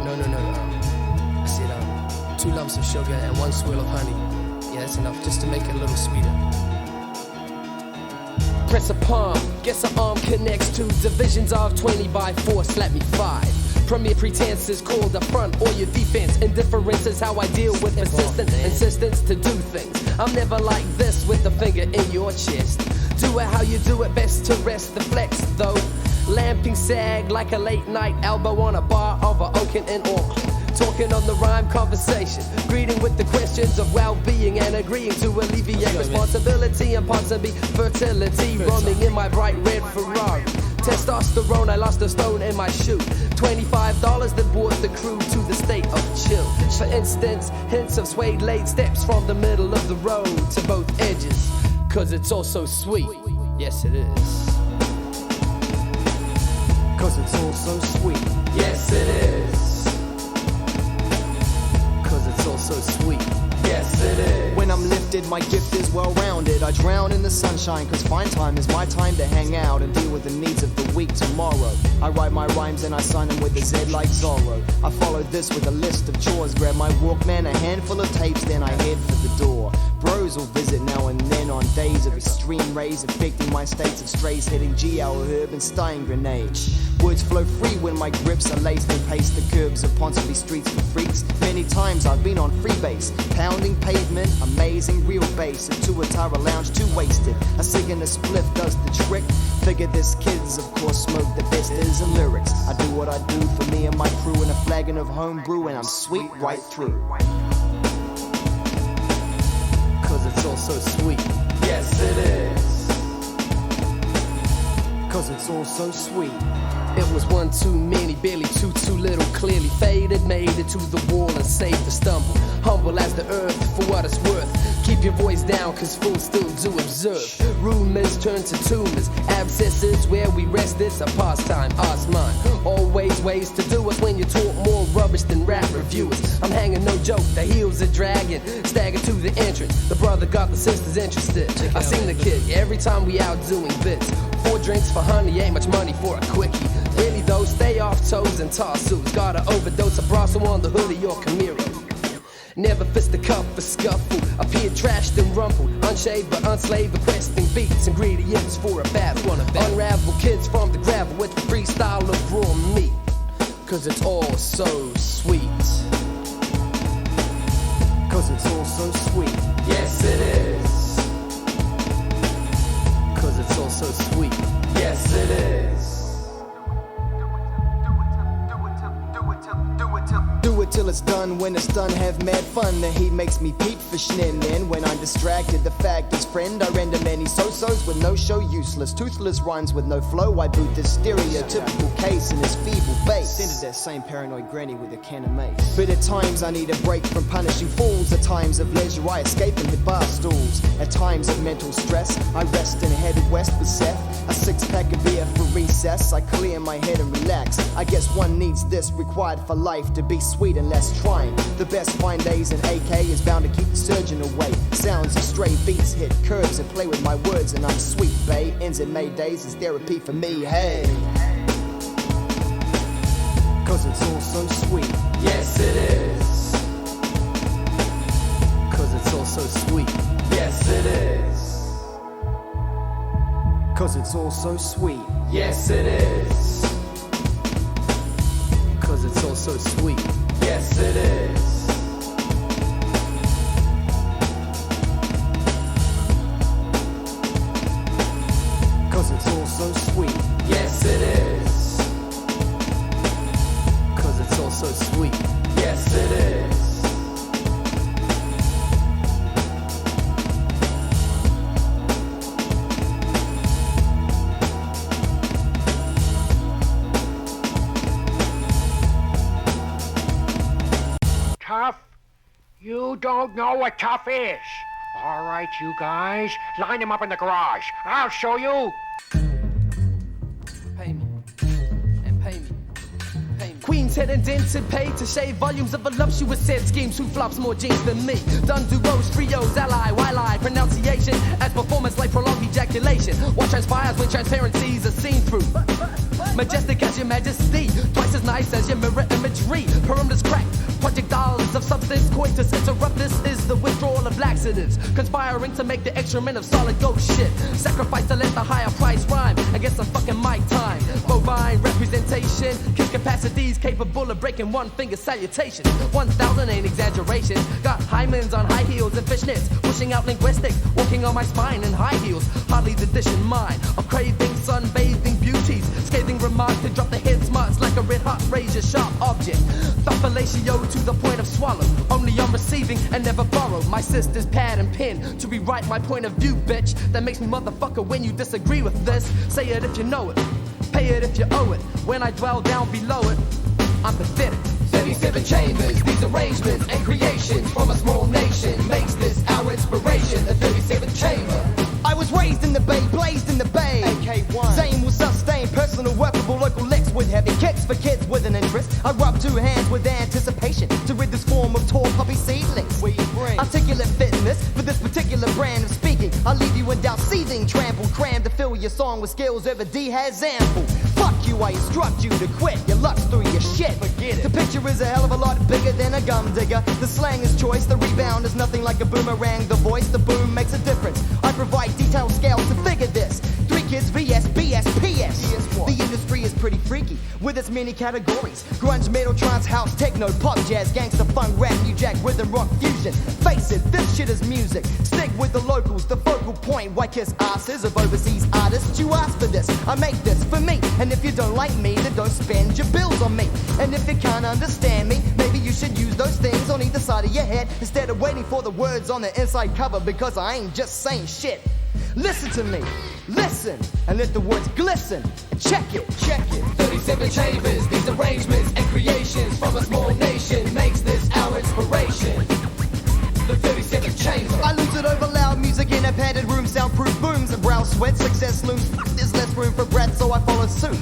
No. I said 2 lumps of sugar and 1 swirl of honey. Yeah, that's enough, just to make it a little sweeter. Press a palm, guess an arm connects to divisions of 20 by 4, slap me 5. Premier pretenses called up front or your defense. Indifference is how I deal with persistence, insistence to do things. I'm never like this with the finger in your chest. Do it how you do it best to rest the flex though. Lamping sag like a late night elbow on a bar of a Oaken in Auckland. Talking on the rhyme conversation, greeting with the questions of well-being and agreeing to alleviate responsibility and possibly fertility. Roaming in my bright red Ferrari. Testosterone, I lost a stone in my shoe. $25 that brought the crew to the state of chill. For instance, hints of suede laid steps from the middle of the road to both edges. Cause it's all so sweet. Yes, it is. Cause it's all so sweet. Yes, it is. Cause it's all so sweet. Yes, it is. When I'm lifted, my gift is well-rounded. I drown in the sunshine, cause fine time is my time to hang out and deal with the needs of the week tomorrow. I write my rhymes and I sign them with a Z like Zorro. I follow this with a list of chores. Grab my Walkman, a handful of tapes, then I head for the door. Bros will visit now and then on days of extreme rays, affecting my states of strays, hitting GL, Herb and Stein grenade. Words flow free when my grips are laced and pace the curbs of Ponsonby streets for freaks. Many times I've been on freebase, pounding pavement, amazing real bass. A Tuatara lounge too wasted, a cig and a spliff does the trick. Figure this kid's of course smoke the best is in lyrics. I do what I do for me and my crew and a flagon of homebrew and I'm sweet right through. Cause it's all so sweet. Yes it is. Cause it's all so sweet. It was one too many, barely too little. Clearly faded, made it to the wall and saved the stumble. Humble as the earth for what it's worth. Keep your voice down, cause fools still do observe. Rumors turn to tumors, abscesses where we rest. It's a pastime, ours mine. Always ways to do it when you talk more rubbish than rap reviewers. I'm hanging, no joke, the heels are dragging. Stagger to the entrance, the brother got the sisters interested. I seen the kid every time we out doing bits. 4 drinks for honey, ain't much money for a quickie. Really though, stay off toes and tassos. Got an overdose of Brasso on the hood of your Camaro. Never fist a cup for scuffle. Appeared trashed and rumpled, unshaved but unslaved, requesting beats, ingredients for a battle. Unravel kids from the gravel with the freestyle of raw meat. Cause it's all so sweet. Cause it's all so sweet. Yes it is. Cause it's all so sweet. Yes it is. Do it till it's done, when it's done have mad fun. The heat makes me peep for shin. And when I'm distracted, the fact is friend, I render many so-sos with no show useless. Toothless rhymes with no flow, I boot this stereotypical case in this feeble face. Into that same paranoid granny with a can of mace. But at times I need a break from punishing fools. At times of leisure I escape and hit bar stools. At times of mental stress, I rest and head west with Seth. A 6-pack of beer for recess, I clear my head and relax. I guess one needs this, required for life to be sweet and less trying. The best fine days in AK is bound to keep the surgeon away. Sounds of stray beats hit curves and play with my words and I'm sweet, bae. Ends in May days is therapy for me, hey. Cause it's all so sweet. Yes it is. Cause it's all so sweet. Yes it is. Cause it's all so sweet. Yes it is. Cause it's all so sweet. Yes it is. Cause it's all so sweet. Yes it is. Cause it's all so sweet. Yes it is. Tough? You don't know what tough is. All right, you guys, line them up in the garage. I'll show you. Pay me. And pay me. Pay me. Queen's head indented, paid to shave volumes of voluptuous said schemes. Who flops more jeans than me? Done duos, trios, ally, while pronunciation as performance like prolonged ejaculation. What transpires when transparencies are seen through? Majestic as your majesty, twice as nice as your mirror imagery. Perimeters cracked, projectiles of substance, coitus interrupt. This is the withdrawal of lax laxatives, conspiring to make the excrement of solid ghost shit. Sacrifice to let the higher price rhyme and get some fucking mic time. Bovine representation, kick capacities capable of breaking one finger salutation. 1,000 ain't exaggeration. Got hymens on high heels and fishnets, pushing out linguistics, walking on my spine in high heels. Hardly the dish in mine of craving sunbathing beauties, scathing remarks to drop the head smarts like a red hot razor sharp object. Thought fellatio to the point of swallow, only on receiving and never borrow. My sister's pad and pen to rewrite my point of view, bitch. That makes me motherfucker when you disagree with this. Say it if you know it, pay it if you owe it. When I dwell down below it, I'm pathetic. 37 chambers, these arrangements and creations from a small nation makes this our inspiration, the 37th chamber. I was raised in the bay, blazed in the bay. AK1. Zane will sustain personal workable local licks with heavy kicks for kids with an interest. I rub two hands with anticipation to rid this form of tall puppy seedlings. Articulate fitness for this particular brand of speaking. I'll leave you in doubt, seething, trampled, crammed to fill your song with skills over D has ample. Fuck you, I instruct you to quit. Your luck's through your shit. Forget it. The picture is a hell of a lot bigger than a gum digger. The slang is choice, the rebound is nothing like a boomerang. The voice, the boom makes a difference. I provide detailed scales to figure this. 3 kids vs BS PS. The industry is pretty freaky with its many categories: grunge, metal, trance, house, techno, pop, jazz, gangster, funk, rap, new jack, rhythm, rock, fusion. Face it, this shit is music. Stick with the locals, the focal point. White kiss asses of overseas artists. You asked for this, I make this for me. And if you don't like me, then don't spend your bills on me. And if you can't understand me, maybe you should use those things on either side of your head instead of waiting for the words on the inside cover, because I ain't just saying shit. Listen to me, listen, and let the words glisten. Check it, check it. 37 chambers, these arrangements and creations from a small nation makes this our inspiration, the 37th chamber. I lose it over loud music in a padded room, soundproof booms and brow sweat, success looms. There's less room for breath, so I follow suit.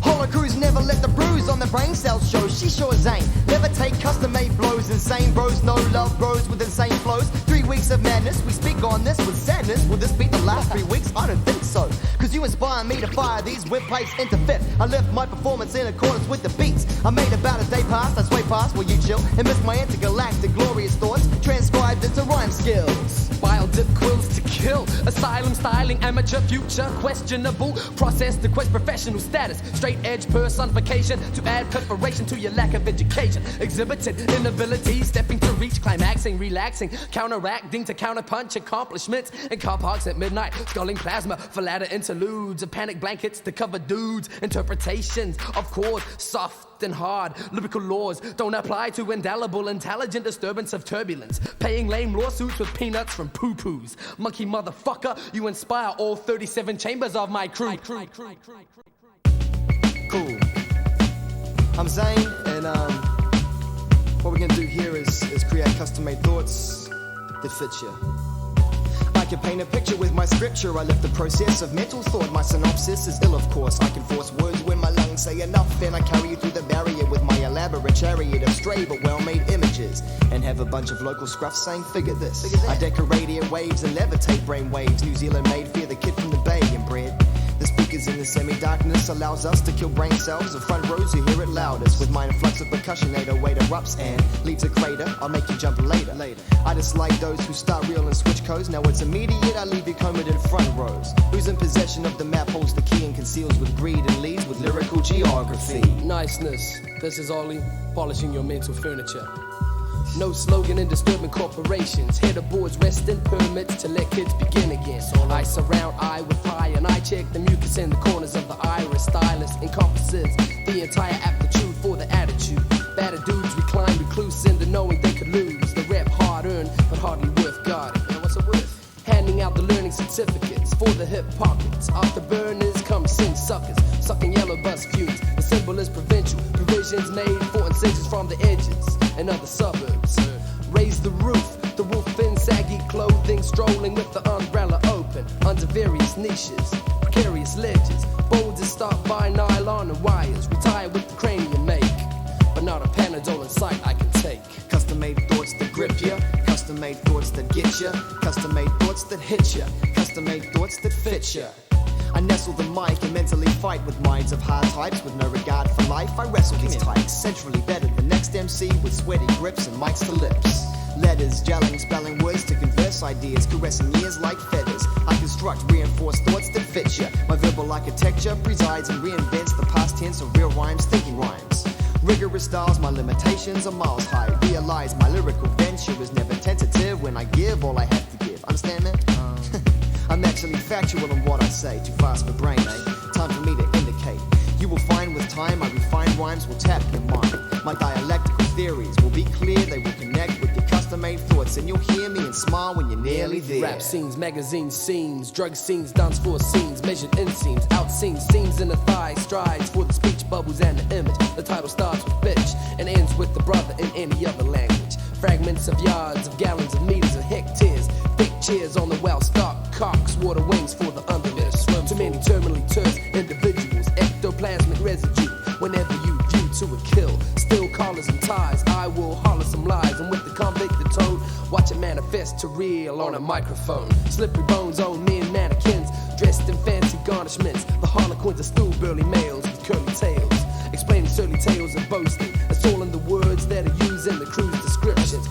Holler crews never let the bruise on the brain cells show. She sure Zane, never take custom-made blows. Insane bros, no love grows with insane flows. 3 weeks of madness, we speak on this with sadness. Will this be the last 3 weeks? I don't think so. Cause you inspire me to fire these windpipes into fifth. I left my performance in accordance with the beats. I made about a day past, I sway past while you chill and miss my intergalactic glorious thoughts transcribed into rhyme skills. Bile dip quills to kill. Asylum styling, amateur, future, questionable. Process to quest professional status. Straight edge personification to add perforation to your lack of education. Exhibited inability, stepping to reach, climaxing, relaxing, counteracting to counterpunch accomplishments. In car parks at midnight, sculling plasma for ladder interludes. Panic blankets to cover dudes. Interpretations of chords, soft and hard. Lyrical laws don't apply to indelible, intelligent disturbance of turbulence. Paying lame lawsuits with peanuts from poo-poos. Monkey motherfucker, you inspire all 37 chambers of my crew. Cool. I'm Zane, and what we're gonna do here is create custom-made thoughts that fit you. I can paint a picture with my scripture. I left the process of mental thought. My synopsis is ill, of course. I can force words when my lungs say enough, and I carry you through the barrier with my elaborate chariot of stray but well-made images, and have a bunch of local scruffs saying, figure this. I decorate airwaves and levitate brain waves. New Zealand made, fear the kid from the bay and bred. The speakers in the semi-darkness allows us to kill brain cells of front rows who hear it loudest. With my influx of percussion, 808 erupts and leaves a crater. I'll make you jump later. I dislike those who start real and switch codes. Now it's immediate, I leave you combed in front rows. Who's in possession of the map holds the key and conceals with greed and leads with lyrical geography. Niceness, this is Ollie, polishing your mental furniture. No slogan in disturbing corporations. Head aboards, resting permits to let kids begin again. I surround eye with fire and I check the mucus in the corners of the iris. Stylus encompasses the entire aptitude for the attitude. Battered dudes recline recluse into knowing they could lose. The rep hard earned but hardly worth guarding. And what's it worth? Handing out the learning certificates for the hip pockets. Afterburners come sing suckers, sucking yellow bus fumes. The symbol is provincial, provisions made for incisions from the edges and other suburbs. Raise the roof, the wolf in saggy clothing, strolling with the umbrella open under various niches, precarious ledges. Boulders stop by nylon and wires, retire with the cranium make, but not a Panadol in sight I can take. Custom-made thoughts that grip ya, custom-made thoughts that get ya, custom-made thoughts that hit ya, custom-made thoughts that fit ya. I nestle the mic and mentally fight with minds of hard types with no regard for life. I wrestle these types, centrally better than next MC with sweaty grips and mics to lips. Letters, gelling, spelling words to converse ideas, caressing ears like feathers. I construct reinforced thoughts that fit ya. My verbal architecture presides and reinvents the past tense of real rhymes, thinking rhymes. Rigorous styles, my limitations are miles high. Realize my lyrical venture is never tentative when I give all I have to give. Understand that? I'm actually factual in what I say. Too fast for brain, eh? Time for me to indicate. You will find with time my refined rhymes will tap your mind. My dialectical theories will be clear, they will connect with your custom-made thoughts, and you'll hear me and smile when you're nearly there. Rap scenes, magazine scenes, drug scenes, dance floor scenes, measured inseams, out scenes, seams in the thigh, strides for the speech bubbles and the image. The title starts with bitch and ends with the brother in any other language. Fragments of yards, of gallons, of meters, of hectares. Big cheers on the well-stocked cocks, water wings for the underlit. Swim too many terminally terse individuals, ectoplasmic residue. Whenever you view to a kill, still collars and ties, I will holler some lies. And with the convicted tone, watch it manifest to real on a microphone. Slippery bones on men mannequins, dressed in fancy garnishments. The harlequins are still burly males with curly tails, explaining surly tales of boasting. It's all in the words that are used in the crew's descriptions.